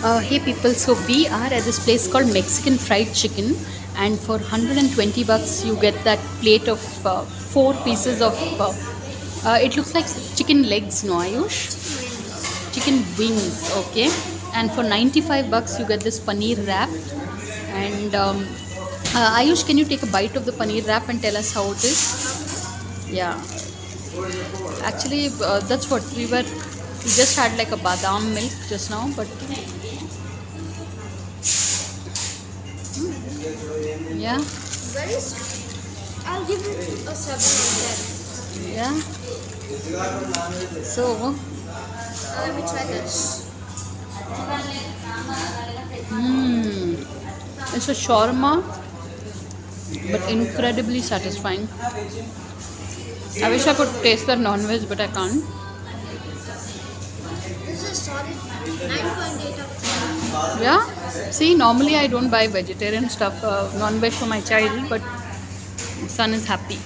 Hey people, so we are at this place called Mexican Fried Chicken, and for 120 bucks you get that plate of four pieces of. It looks like chicken legs, no Ayush? Chicken wings, okay. And for 95 bucks you get this paneer wrap. And Ayush, can you take a bite of the paneer wrap and tell us how it is? Yeah. Actually, that's what we were. We just had like a badam milk just now, but yeah, Very sweet. I'll give it a 7 yeah. So, out of 10. Let me try this. it's a shawarma, but incredibly satisfying. I wish I could taste the non-veg, but I can't. This is a solid 9.8 of 10. Yeah. See, normally I don't buy vegetarian stuff, non-veg for my child, but my son is happy.